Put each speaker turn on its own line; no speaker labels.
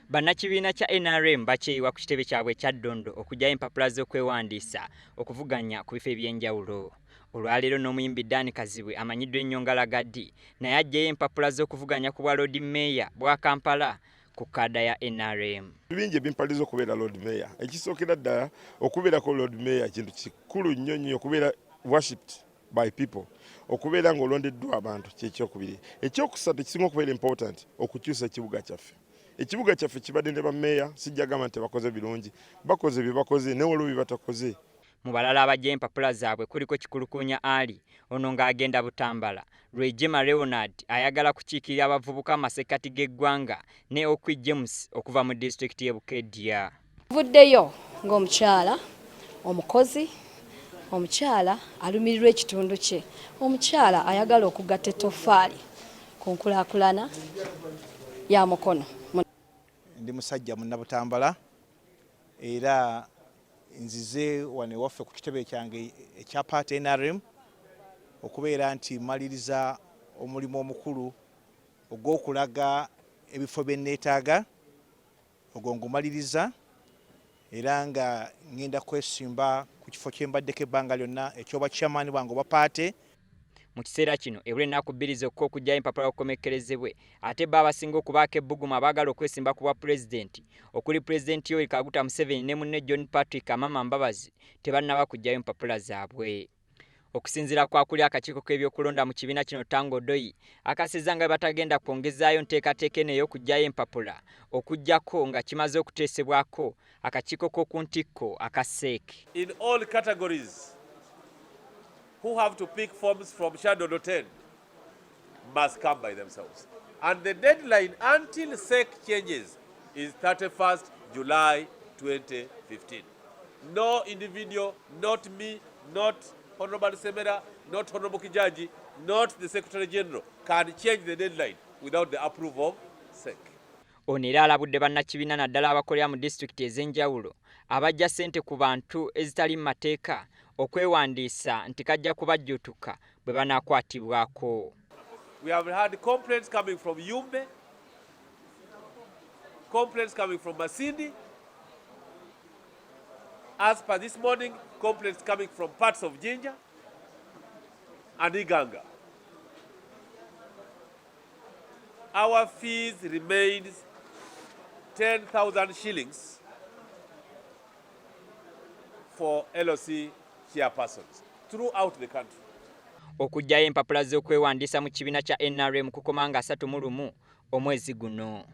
Bannakibiina kya NRM bakyeyiwa ku kitebe kyabwe ekya Ddondo okugyayo empapula z'okwewandiisa okuvuganya ku bifo eby'enjawulo. Olwaleero n'omuyimbi Dan Kazibwe amanyiddwa ennyo nga Lagaddi naye aggyeyo empapula z'okuvuganya ku bwa Lord Mayor bwa Kampala ku kadda ya NRM.
Bingi ebimpaliza okubeera Lord Mayor. Ekisookera ddala okubeerako Lord Mayor kintu kikulu nnyo nnyo okubeera worshipped by people. Okubeera ng'olondeddwa abantu kyekyokubiri. Ekyokusatu ekisinga okubeera important okukyusa ekibuga kyaffe. Ekibuga kyaffe kibadde ne bammeeya sijja gamba nti bakoze birungi, bakoze bye bakoze ne waliwo bye batakoze.
Mu balala abajja empapula zaabwe kuliko Kikulukunya Ali ono ng'agenda Butambala, Rwejema Leonard ayagala kukiikirira abavubuka amasekkati g'eggwanga ne Okwi James okuva mu disitulikiti y'e Bukedya.
Vuddeyo ng'omukyala omukozi, omukyala alumirirwa ekitundu kye, omukyala ayagala okugatta ettoffaali ku nkulaakulana ya mukono.
Ndi musajja munnabutambala era nzize wane waffe ku kitebe kyange ekya paati NRM okubeera nti maliriza omulimu omukulu ogw'okulaga ebifo bye nneetaaga ogwo ngumaliriza era nga ngenda kwesimba ku kifo kye mbaddeko ebbanga lyonna ekyoba chairman bwange oba paati.
Mu kiseera kino ebula ennaku bbiri zokka okugyayo empapula okukomekkerezebwe ate bo abasinga okubaako ebbugumu abaagala okwesimba ku bwa pulezidenti okuli pulezidenti Yoweri Kaguta Museveni ne munne John Patrick Amama Mbabazi tebannaba kugyayo empapula zaabwe. Okusinziira ku akuli akakiiko k'ebyokulonda mu kibiina kino Tango Doi akasizza nga batagenda kwongezaayo nteekateeka eno ey'okugyayo empapula okuggyako nga kimaze okuteesebwako akakiiko k'oku ntikko aka SEEK.
In all categories who have to pick forms from Shadow 10 must come by themselves. And the deadline until SEEK changes is 31st July 2015. No individual, not me, not Honorable Semera, not Honorable Kijaji, not the Secretary General can change the deadline without the approval of SEEK.
Ono era alabudde bannakibiina naddala abakolera mu disitulikiti ez'enjawulo abajja ssente ku bantu ezitali mu mateeka okwewandiisa nti kajja kubajjuutuka bwe banaakwatibwako.
We have had complaints coming from Yumbe, complaints coming from Masindi. As per this morning, complaints coming from parts of Jinja and Iganga. Our fees remains 10,000 shillings for LOC chairpersons throughout the country.
Okugyayo empapula z'okwewandiisa mu kibiina kya NRM kukomanga 31 omwezi guno.